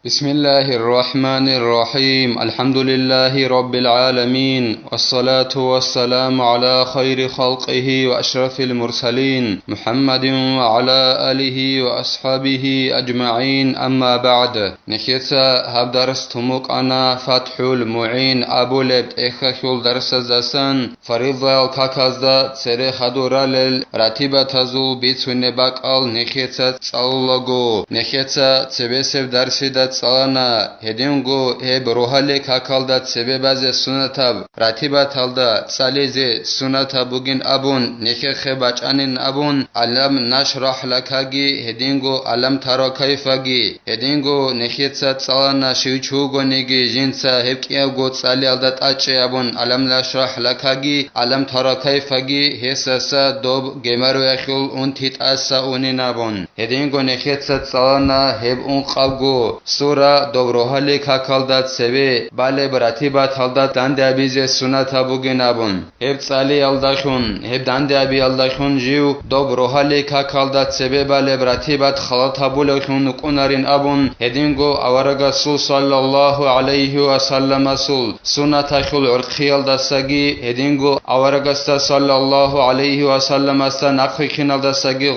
بسم الله الرحمن الرحيم الحمد لله رب العالمين والصلاة والسلام على خير خلقه وأشرف المرسلين محمد وعلى آله وأصحابه أجمعين أما بعد نخيصا هب درس تموك أنا فتح المعين أبو لبت إخشول درس زسان فريضة الكاكازدا تسري خدورال راتبة تزو بيتسون باقال نخيصا تسألوغو نخيصا تسبسب درسي صلانا هدينغو هب روحالي كاكالدا سببازي سنتاب راتبا تالدا ساليزي سنتا بوغين أبون نخيخ باچانين أبون علم نشرح لكاگي هدينغو علم تارا كيفاگي هدينغو نخيتسا صلانا شيوچوغو نيگي جنسا هبكياغو صالي الدا تاچي أبون علم نشرح لكاگي علم تارا كيفاگي هسسا دوب گمرو يخول اون تيت أسا اونين أبون هدينغو نخيتسا صلانا هب اون قابگو سورة دوبروهالي كاكالدات سبي بالي براتيبات هالدات داندي أبيزي سنة بوغين أبون هب صالي الداشون هب داندي أبي الداشون جيو دوبروهالي كاكالدات سبي بالي براتيبات خلط هبولوشون نكونارين أبون هدينغو أورغا سول صلى الله عليه وسلم سول سنة خل عرقيال دستاگي هدينغو أورغا صلى الله عليه وسلم استا نقخي خينال دستاگي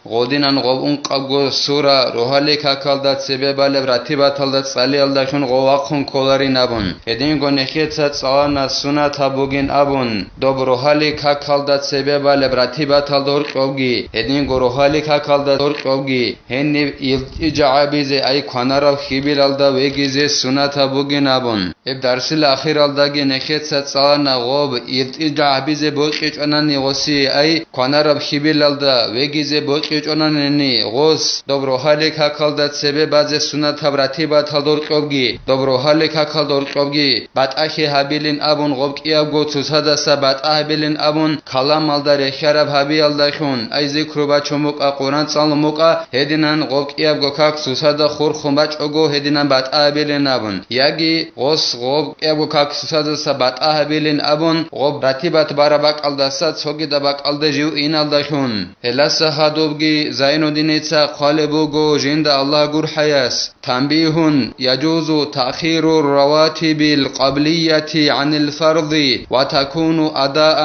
غودينان غوون قابگو سورة روهالي كاكالدات سبي بالي براتيبات هالدات صالي الداشون غواقون كولارين أبون هدينغو نخيتسات صلانا سنة بوغين أبون دوبروهالي كاكالدات سبي بالي براتيبات هالدور قوغي هدينغو روهالي كاكالدات دور قوغي هني إجعابيزي أي كوانارال خيبيل الدا ويگيزي سنة بوغين أبون اب درس الأخير الداگي نخيتسات صلانا غوب إجعابيزي بوغيچ أناني غوسي أي كوانارال خيبيل الدا ويگيزي بوغيچ أناني غوس دوبروهالي كاكالدات سبي بازي سنة براتيبات هالدور قوغي دوبروهالي كاكالدور قوغي باتاخي هابيلين أبون غوب كيابگو تسادسا باتاخي هابيلين أبون كلام الدار خراب هابي الداشون أي ذكر باچوموك قرآن صالموك هدينان غوب كيابگو كاك تسادا خور خمباچ أگو هدينان باتاخي هابيلين أبون ياگي غوس غوب كيابگو كاك تسادسا باتاخي هابيلين أبون غوب براتيبات باراباك الدسات سوگي دباك الدجيو إن الداشون هلاسا هادوبگي زين الدينيتسا قالبوگو جند الله گور حياس تنبيه يجوز تأخير الرواتب القبلية عن الفرض وتكون أداء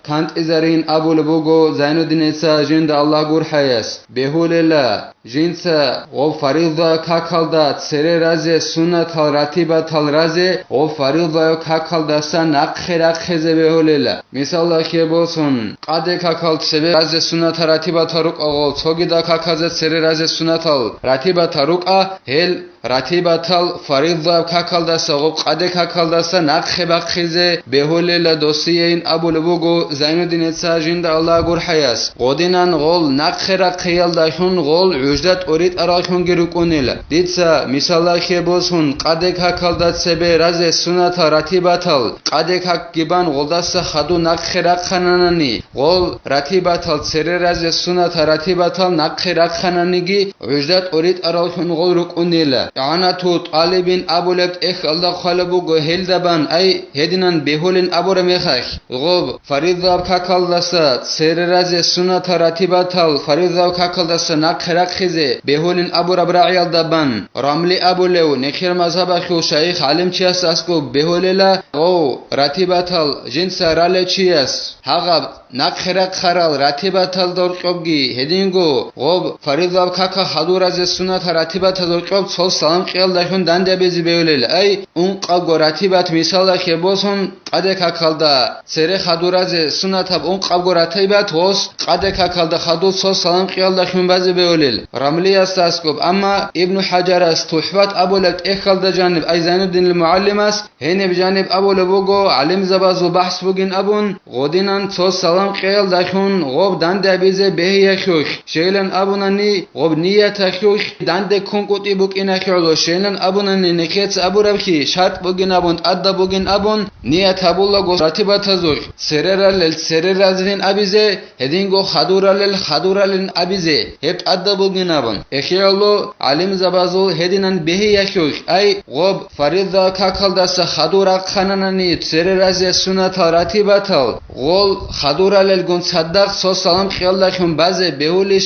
كانت إزارين أبو لبوغو زين الدين جند الله غور حياس بهول الله جنسا و فريضة كاكالدات سري رازي سنة راتبة رازي و فريضة كاكالدات نقخ خزي بهول الله مثال لكي بولسون قد كاكالد سبي رازي سنة راتبة رق أغول توغي دا كاكالد سري رازي سنة راتبة رق هل راتبة فريضة كاكالدات غوب قد كاكالدات نقخ بخزي بهول الله دوسيين أبو لبوغو زين الدين جند الله غور حياس غودينان غول نقخ رقيال داشون غول وجدت أريد أراكون جركونيلا ديتسا مثالا كيبوسون قدك هكالدات سبي رازي سنة راتباتال قدك هكيبان غلدس خدو نقخرق خناناني غل راتباتال سري رازي سنة راتباتال نقخرق خنانيگي وجدت أريد أراكون غل ركونيلا يعني تو طالبين أبو لبت إخالدا خالبو غهل دبان أي هدينان بهولين أبو رميخاك غب فريضة كاكالداسا سري رازي سنة راتباتال فريضة كاكالداسا نقخرق خزي بهولين أبو ربراعيال دبان رملي أبو لو نخير مذهبخو شيخ علم چياس اسكو بهوليلا غو راتباتال جنس رالي چياس هغب نقخرق خرال راتباتال دور قوغي هدينغو غب فريضة كاكا حدور از سنة راتباتال دور قوغ صل سلام قيال داشون دانده بيزي بهوليلا أي اون قوغ راتبات مثال خبوسون قد كاكالدا سري حدور از سنة اون قوغ راتبات غوس قد كاكالدا حدور صل سلام قيال داشون بازي بهوليلا رملي استاسكوب أما ابن حجر است تحفت أبو لبت إخالدا جانب أي زين الدين المعلم است هني بجانب أبو لبوغو علم زباز و بحث بوغين أبون غودينان صل سلام قيال داشون غوب دانده بيزي بهي يخوش شيلن أبوناني غوب نية يخوش دانده كونكوتي بوغين يخوش شيلن أبوناني نكيتس أبو ربكي شرط بوغين أبون أدى بوغين أبون نية tabulla go ratibatazuq sereralin abize hedingo khaduralin abize hep adabuginaban ekhiyalo alim zabazul hedinan behi yakuk ay gob faridza kakaldasa khadura khananani sereraze sunata ratibatal gol khaduralel gon saddaq so salam khiyaldakun baze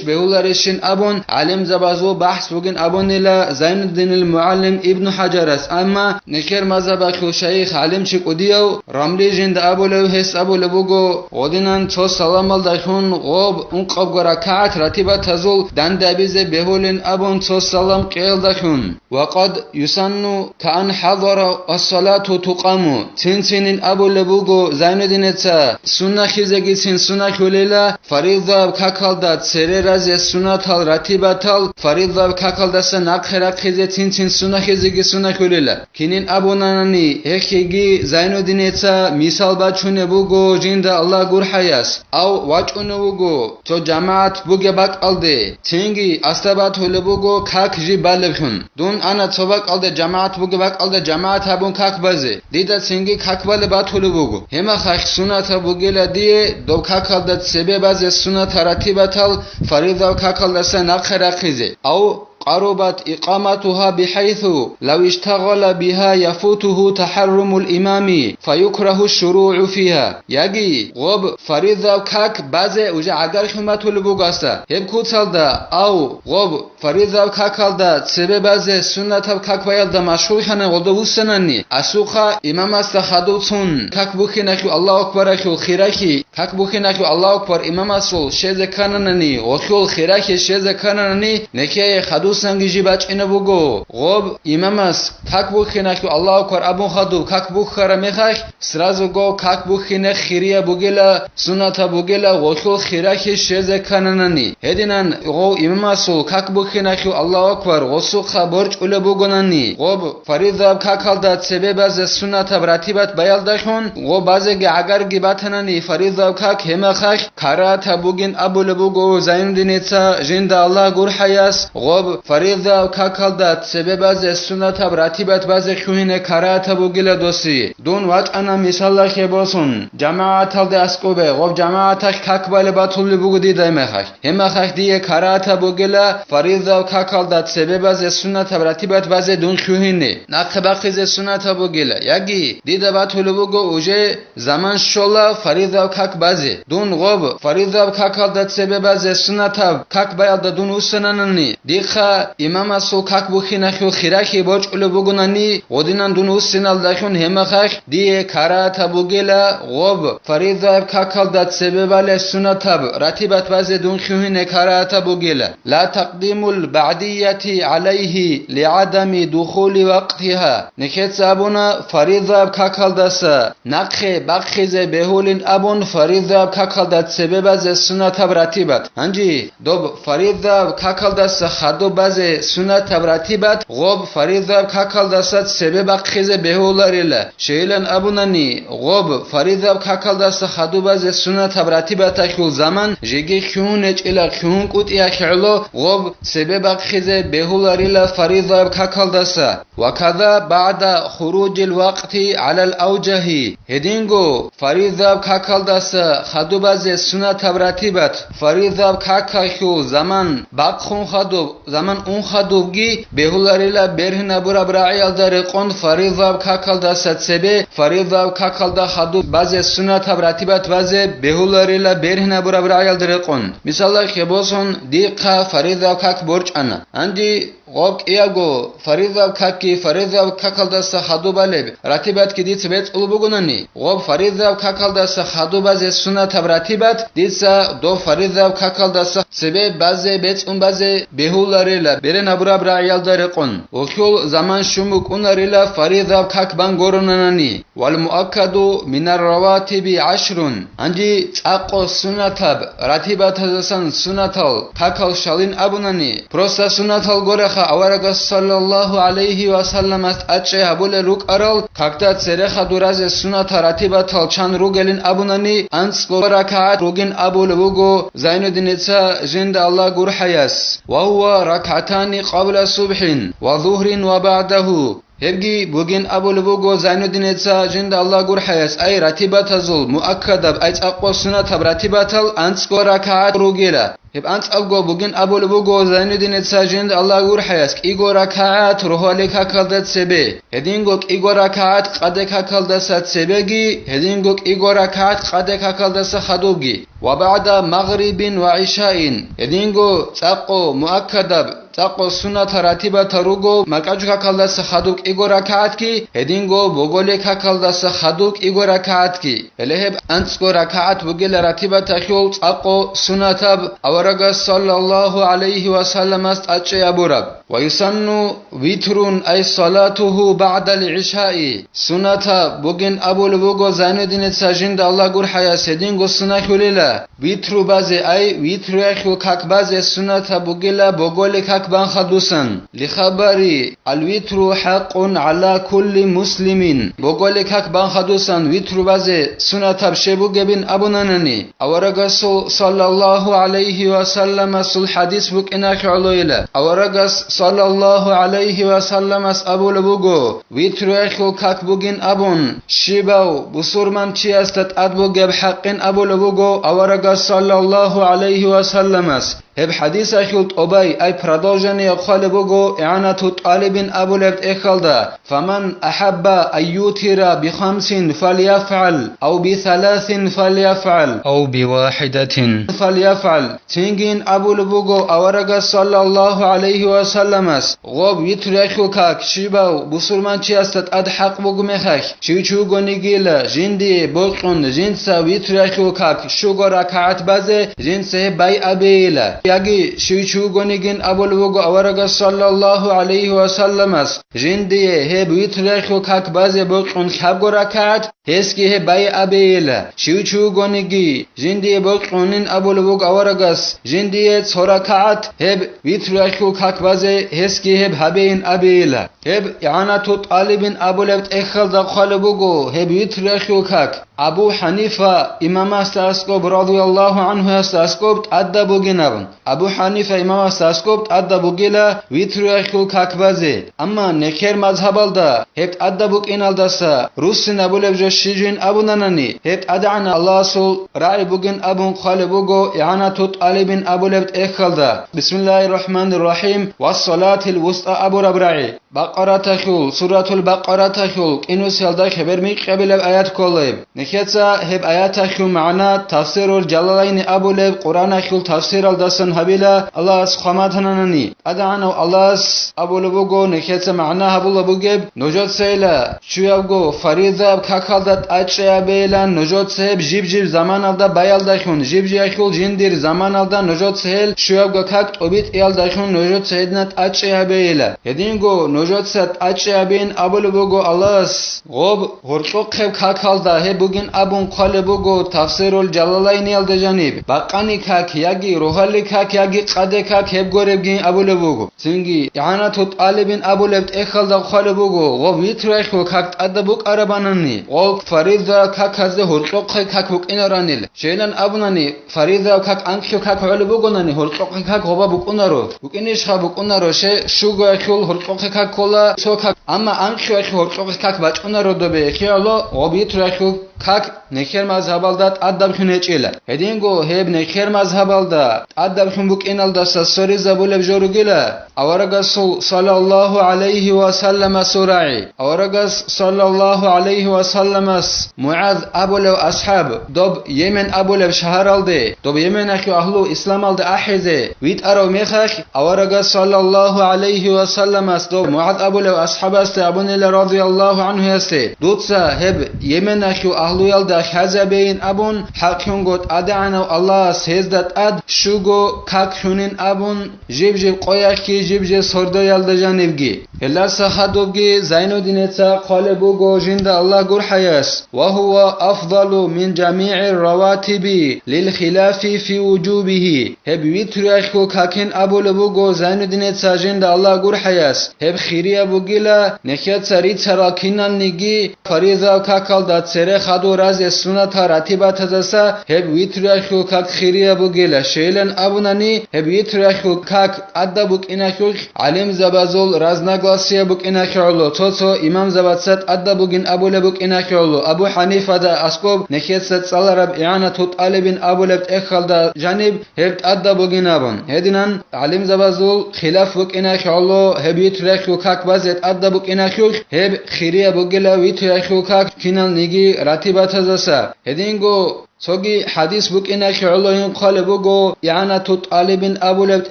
behularishin abon alim zabazul bahs bugin abonila Zainuddin al-Muallim ibn Hajaras amma neker mazhabakul shaykh alim chikudiyau ramli jind abulev hes abulevugo odinan so salamal dakun gob unqab gorakat ratibatazul dandabize behulin abon so salam qeldakun waqad yusannu kan hadara as-salatu tuqamu tinsinin abulevugo Zainuddin etsa sunna khizegi sin sunna kulela faridza kakaldat sereraze sunatal ratibatal faridza kakaldasa nakhira khize tinsin sunna khizegi sunna kulela kinin abunanani ekhigi Zainuddin etsa misal bachune bugo jinda Allah gurhayas au wachune bugo to jamaat buge bak alde tingi astabat hole bugo kak ji balkhun dun ana tsobak alde jamaat buge bak alde jamaat habun kak baze dida tingi kak bale bat hole bugo hema khakh sunata bugela die do kakaldat sebebaze sunata ratibatal farida kakaldasa nakhira khize au قربت إقامتها بحيث لو اشتغل بها يفوته تحرم الإمام فيكره الشروع فيها يجي غب فريضة كاك بازه وجا عقر خمات البوغاسا هب كوتالدا أو غب فريضة كاكالدا سبب بازه سنة كاك بايالدا مشهور خانه غلدو سنني أسوخا إمام استخدوتون كاك بوخيناكو الله أكبر أكو خيراكي كاك بوخيناكو الله أكبر إمام أسول شيزة كاننني وكل خيراكي شيزة كاننني نكيه خدو sangi bachina bugo gob imamas kak bukhinaki Allah akbar abun khadu kak bukhara mekhak srazu go kak bukhine khiriya bugela sunata bugela gokhul khiraki sheze kananani hedinan go imasul kak bukhinaki Allah akbar gosu khaborch ule bugonani gob farida kakalda sebebaz sunata ratibat bayaldakhun go bazege agar gibatanani farida kak hemekhak karata bugin abul bugo Zainuddin etsa jinda Allah gurhayas gob فريضة كاكالدات سبباز السنة براتبات باز كوهنة كارات بوغيلا دوسي دون واج أنا مثال خبوسون جماعة تلد أسكوبة غب جماعة كاكبال باتول بوغدي دايمخاك همخاك دي كارات بوغيلا فريضة كاكالدات سبباز السنة براتبات باز دون كوهنة ناقباقز السنة بوغيلا يجي دي باتول بوغو اوجه زمان شولا فريضة كاك بازي دون غب فريضة كاكالدات سبباز السنة كاكبال دون وسنانني ديخا إمام أسول كاك بوخيناكو خيراكي بوش أولو بوغناني ودينان دون وسنال داكون همخاك دي كارات بوغيلا غوب فريضة كاكال دات سببال السنة راتبات بازي دون خيوهن كارات بوغيلا لا تقديم البعدية عليه لعدم دخول وقتها نكت سابونا فريضة كاكال داسا نقخي بقخيز بهولين أبون فريضة كاكال دات سبباز السنة راتبات هنجي دوب فريضة كاكال داسا خدو بازه سنت راتبات غوب فريضه كاكالداسات سبب خيزه بهولاريلا شيلن ابوناني غوب فريضه كاكالداس خدو بازه سنت راتبات كل زمان جيگي خونج الى خون قوتيا خلو غوب سبب خيزه بهولاريلا فريضه كاكالداس وكذا بعد خروج الوقت على الاوجه هدينغو فريضه كاكالداس خدو بازه سنت راتبات فريضه كاكاكو زمان باقخون خدو زمان اون خدوگی بهولاريلا برهنا برا برعيال داره قند فريضه كاكالدا سبه فريضه كاكالدا خدو باز سنت راتبات باز بهولاريلا برهنا برا برعيال داره قند مثلا خبوسون ديقه فريضه كاك برج انا عندي غوك اياغو فريضه كاكي فريضه كاكالدا خدو بالب راتبات كدي تبت البوغنني غوب فريضه كاكالدا خدو باز سنت راتبات ديسا دو فريضه كاكالدا سبه باز بيت اون باز بهولاريلا برن ابرا برعيال داره قن وكل زمان شموك اوناريلا فريضه كاك بانغورناني والمؤكد من الرواتب 10 عندي اقو سنتاب راتبات زسان سنتال كاكال شالين ابوناني بروسا سنتال غورخا اوارغ صلى الله عليه وسلم اتچه ابول روك ارال كاكتا سرخا دوراز سنت راتبات چان روگلين ابوناني انس ركعات روگين ابول وگو زينودين اتسا جند الله غور حياس وهو ركعتان قبل صبح وظهر وبعده هبگی بوگین ابول بوگو زینودین اتسا جند الله گور حیاس ای رتیبت ازول مؤکدب ایت اقوا سنت هب رتیبتل انس گو رکعت روگیلا هب انس ابگو بوگین ابول بوگو زینودین اتسا جند الله گور حیاس ای گو رکعت روحالی ککلدت سبه هدین گو ای گو رکعت قد ککلدست سبگی هدین گو ای گو رکعت قد ککلدست خدوگی و بعد مغرب و عشاء هدین گو تقو مؤکدب تقو سنت رتیبت روگو مکاجو ککلدست خدوگ ایگو رکعت کی هدینگو بوگولی ککلدست خدوگ ایگو رکعت کی الهب انسگو رکعت بوگل رتیبت خیول تقو سنتب اورگ صلی الله علیه و سلم است اچه ابورب و یسنو ویترون ای صلاته بعد العشاء سنت بوگین ابول بوگو زیندین سجند الله گور حیاس هدینگو سنت خلیلا ویترو بازی ای ویترو خیل کک بازی سنت بوگل بوگولی کک بان خدوسن لخبری الویتر حق على كل مسلم بقول كك بان خدوسن ویتر باز سنت بشبو گبین ابونننی اورگس صلی الله علیه و سلم سل حدیث بک اناخ علویلا اورگس صلی الله علیه و سلم اس ابول بوگو ویتر خو کک بوگین ابون شیباو بسورمم چی استت ادبو گب حقین ابول بوگو اورگس صلی الله علیه و سلم اس هب حديث أخيلت أبي أي برادوجن يقال بوجو إعانة طالب أبو لبت إخلدا فمن أحب أن يوتر بخمس فليفعل أو بثلاث فليفعل أو بواحدة فليفعل تنجين أبو لبوجو أورج صلى الله عليه وسلم غب يترخو كاك شيباو بسرمان تشيستت أدحق بوجو مخخ شيشو غنيجيلا جندي بوقن جنسا يترخو كاك شوغو ركعت بازه جنسه باي أبيلا یاگی شیچو گونیگین ابول وگو اورگا صلی الله علیه و سلم است جندیه هب ویترخو کاک بازی بقون خب گرکات هسکی هب بای ابیل شیچو گونیگی جندیه بقونین ابول وگو اورگاس جندیه چورکات هب ویترخو کاک بازی هسکی هب هبین ابیل هب اعانت طالبین ابولت اخل دخل وگو هب ویترخو کاک ابو حنیفه امام استاسکوب رضی الله عنه استاسکوب ادبو گنابن ابو حنیفه امام استاسکوب ادبو گلا ویترخو کاک بازی اما نکر مذهبالدا هت ادبو اینالداسا روس نبولب جشیجین ابو نننی هت ادعنا الله سول رای بوگن ابو قال بوگو اعانت طالبین ابولب اخلدا بسم الله الرحمن الرحیم والصلاه الوسطى ابو ربعی بقره تخول سوره البقره تخول اینو سالدا خبر می قبل آیات کولب نکتا هب آیات تخول معنا تفسیر الجلالین ابولب قرآن خول تفسیر الدسن هبیلا الله سبحانه ادعنا الله ابول بوگو نکتا معنا هبول بوگب نجات سیلا شویابگو فریضه کاکالدت اچیا بیلا نجات سیب جیب زمان الدا بیال دخون جیب خول جندیر زمان الدا نجات سیل شویابگو کاک توبیت ایال دخون نجات سیدنت اچیا بیلا هدینگو نجات سید اچیا بین ابول بوگو الله غب هرچوق خب کاکالدا هب بوگین ابون قال بوگو تفسیر الجلالین ال دجانب بقانی کاک یاگی روحالی کاک یاگی قد کاک هب گوربگین ابول بوگو سنگی اعانت طالبین ابولت اخل دخل بوگو غب ویترخو کاک ادبوک عرباننی غب فریضه کاک از هرچوق کاک بوک اینارانیل شیلن ابونانی فریضه کاک انکیو کاک علی بوگونانی هرچوق کاک غبا بوک اونارو بوک اینش خبوک اونارو شه شوگو خول هرچوق کاک کولا سو کاک اما انکیو هرچوق کاک باچ اونارو دوبه خیالو غب ویترخو کاک نکر مذهبالدات ادب خونه چیله هدینگو هب نکر مذهبالدا ادب خون بوک اینالدا سری زبول بجورو گیله اورگس صلی الله علیه و سلم سرعی اورگس صلی الله علیه و سلم معاذ ابول اصحاب دوب یمن ابول شهر الده دوب یمن اخو اهل اسلام الده احزه ویت ارو میخخ اورگس صلی الله علیه و سلم دوب معاذ ابول اصحاب است ابن رضی الله عنه است دوتسا هب یمن اخو اهل الده حزبین ابون حقون گوت ادعنا الله سزدت اد شوگو کاکونین ابون جیب قویاکی جیب سرده یالده جانبگی الا سخدوگی زینودین تا قال بوگو جند الله گور حیاس و هو افضل من جميع الرواتب للخلاف في وجوبه هب ویترخو کاکن ابول بوگو زینودین تا جند الله گور حیاس هب خیری بوگیلا نخیت سری تراکینن نگی فریضه کاک ეხალდა ცერე ხადო raze sunata ratibatazasa heb vitrakhul kak khiria bugela shelen abunani heb vitrakhul kak adabuk inakhul alim zabazol raznaglasia buk inakhulu toto imam zabatsat adabugin abulebuk inakhulu abu hanifa da askob nekhetsat salarab i'anatut alibin abulebt ekhalda janib heb adabugin abun hedinan alim zabazol khilaf buk inakhulu heb vitrakhul kak bazet adabuk inakhul heb khiria bugela vitrakhul kak kinal nigi ratibatazasa hedingo sogi hadis buk inakhulu qalebugo i'anatut alibin abulebt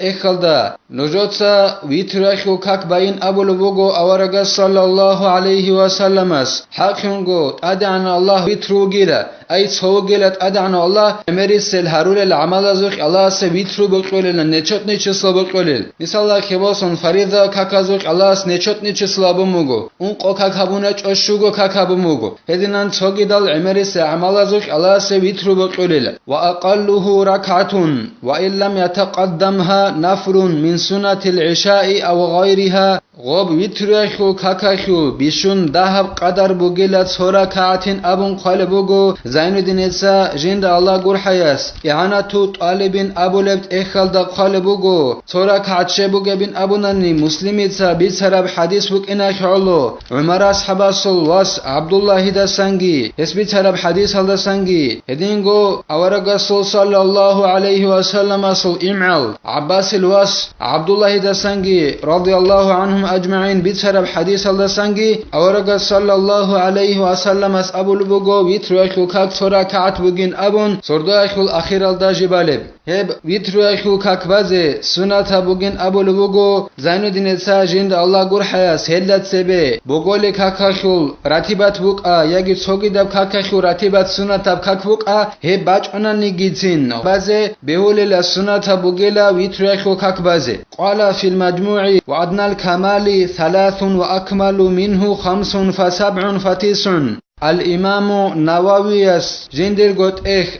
ekhalda nujotsa vitrakhul kak bayin abulugo awaraga sallallahu alayhi wa sallamas hakungo adana allah vitrugira ay sogelat adana allah emerisel harule amalazuk allah se vitru boqolel nechotni chislo boqolel misalla keboson farida kakazuk allah nechotni chislo bumugo un qokakabuna choshugo kakabumugo hedinan sogidal emerise amalazuk allah se vitru boqolel wa aqalluhu rak'atun wa illam yataqaddamha nafrun min sunatil isha'i aw ghayriha غب ویترخو کاکاخو بیشون دهب قدر بوگیلت سورا کاتین ابون قلبوگو زینودین ایسا جند الله گور حیاس اعانتو طالبین ابولبت اخل دا قلبوگو سورا کاتشه بوگه بین ابونانی مسلمیتسا بیتسرب حدیث بوگ ایناک علو عمر اصحابا سلواس عبدالله دا سنگی اس بیتسرب حدیث هل دا سنگی هدینگو اورگا صلی الله علیه و سلم اصل امعال عباس الواس عبدالله دا سنگی رضی الله عنهم أجمعين بيتسرب حديث الله سنجي أورق صلى الله عليه وسلم أس أبو لبوغو ويتريخو كاك سورا كعت بوغين أبون سردوخو الأخير الداجي بالب هب ويتريخو كاك بازي سنة بوغين أبو لبوغو زينو دين إتسا جند الله قر حياس هلت سبي بوغولي كاكاخو راتبات بوغا يجي تسوغي دب كاكاخو راتبات سنة كاك بوغا هب باج أنا نيجيتين بازي بهولي لسنة بوغيلا ويتريخو كاك بازي قال في المجموع وعدنا الكمال ثلاث وأكمل منه خمس فسبع فتسع الإمام نوويس جندر قد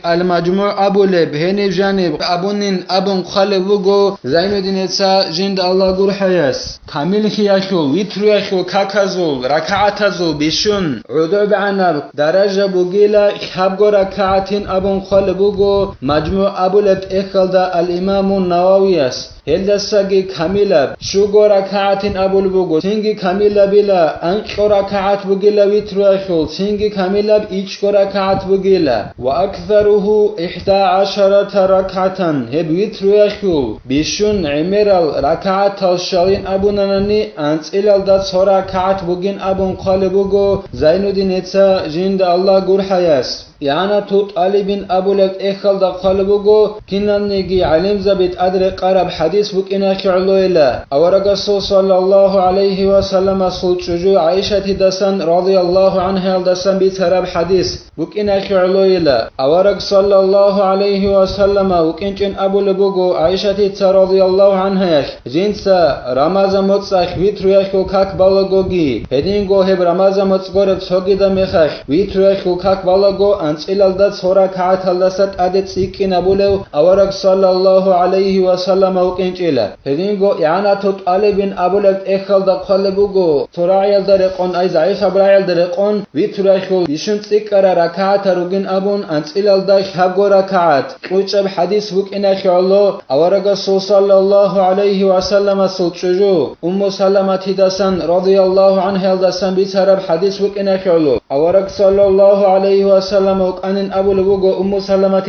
المجموع أبو لب هني جانب أبونين أبن خالبوغو زين الدين إتسا جند الله قر حياس كامل خياشو ويترياشو كاكازول ركعتازول بيشون عدو بعنب درجة بوغيلا حبغو ركعتين أبن خالبوغو مجموع أبو لب دا الإمام نوويس هلدساگی کامیلاب شوگو رکعتین ابول بگو سینگی کامیلاب بیلا انچو رکعت بگیلا ویتروشول سینگی کامیلاب ایچو رکعت بگیلا و اکثره 11 رکعتن هب ویتروشول بیشون عمرال رکعت الشالین ابونانانی انچیلال داد سو رکعت بگین ابون قالبوگو زینودین ایتسا جند الله گور حیاس يعني توت علي أبولك إخل دا قلبوغو كنان نيجي علم زبيت أدري قرب حديث بك إناك علويلا أورق صلى الله عليه وسلم صلت شجو عائشة دسن رضي الله عنها دسن بيترب حديث بك إناك علويلا أورق صلى الله عليه وسلم وكنشن أبولبوغو عائشة رضي الله عنها جنسا رمضان متصاخ ويترويخو كاك بالغوغي هدينغو هب رمضان متصغرب سوغي دا مخاخ ويترويخو كاك بالغو أنسئلالدات سورا كعتالدسات أدت سيكين أبولو أورق صلى الله عليه وسلم وكنشيلا هدينغو إعاناتو طالبين أبولك إخل دا قلبوغو سورا عيال دارقون أي زعيف أبرايال دارقون ويترويخو يشن سيكارا ركعات روغين أبون أنسئلالداش حبغو ركعات ويشب حديث بك إناك الله أورق صلى الله عليه وسلم سلطشجو سلمة دسن رضي الله عنها دسن بيتهرب حديث بك إناك الله أورق صلى الله عليه وسلم وكأن أبو لبوغو سلمة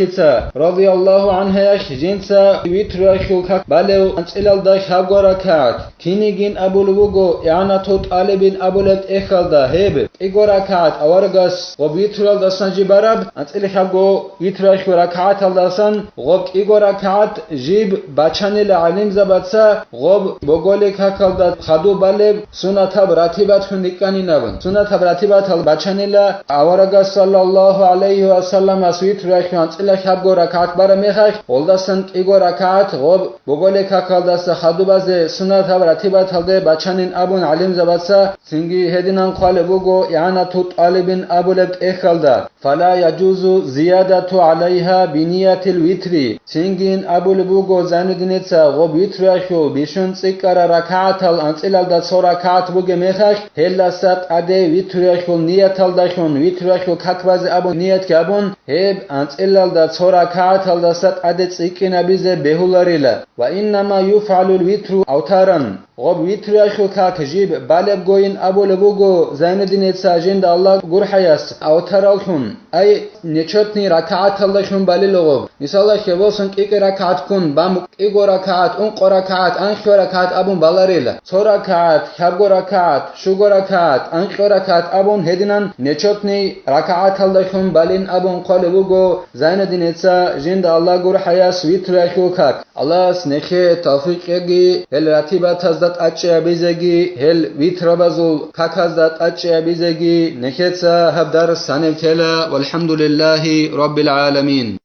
رضي الله عنها جنسا ويترشو كاك بالو أنسئلال داش حبغو ركعات كينيجين أبو لبوغو إعاناتو طالبين أبو لبت إخل دا هيب إيغو ركعات أورغس وبيترال دسن جبارب أنسئل حبغو ويترشو ركعات دسن غب إيغو ركعات جيب بچانل علم زباتسا غب بوغولي كاكال دا خدو بالب سنة براتبات هندكاني نبن سنة براتبات بچانل أورغس صلى الله عليه وسلم اسويت ركعت إلا حبغو ركعت برا ميخاش ولدسن إيغو ركعت غب بوغولي كاكال دست خدو باز سنة براتبات هلده بچانين أبون علم زباتسا سنگي هدنان قالبوغو إعانتو طالبين أبو لبت إخل دا فلا يجوز زيادة عليها بنية الوتر سنگين أبو لبوغو زينودينيتسا غب وترشو بيشون سكر ركعت الأنسئلال دا سو ركعت بوغ ميخاش هلسات أدي وترشو نية თალდახონ ვითრვახო ქაკბაზე აბონ ნიეთ გაბონ ჰებ ანწილალდა ცორა ქაათალდა სატ ადე წიკინა ბიზე ბეჰულარილა ვა ინნამა იუფალულ ვიტრუ ავთარან غب ويتريخو كاك جيب بالب گوين ابو لبوگو زيندين اتسا جند الله گور حياس او ترالخون اي نچوتني ركعات اللهشون بالي لغب مثال خبوسن ايك ركعات كون بام ايگو ركعات اون قركعات انخو ركعات ابون بالاريلا صو ركعات خبگو ركعات شوگو ركعات انخو ركعات ابون هدينان نچوتني ركعات اللهشون بالين ابون قلبوگو زيندين اتسا جند الله گور حياس ويتريخو كاك الله سنخي توفيقي هل راتبات أتشيا بيزاجي هل ويتربزول كاكازات أتشيا بيزاجي نكتسا هبدار السنة والحمد لله رب العالمين.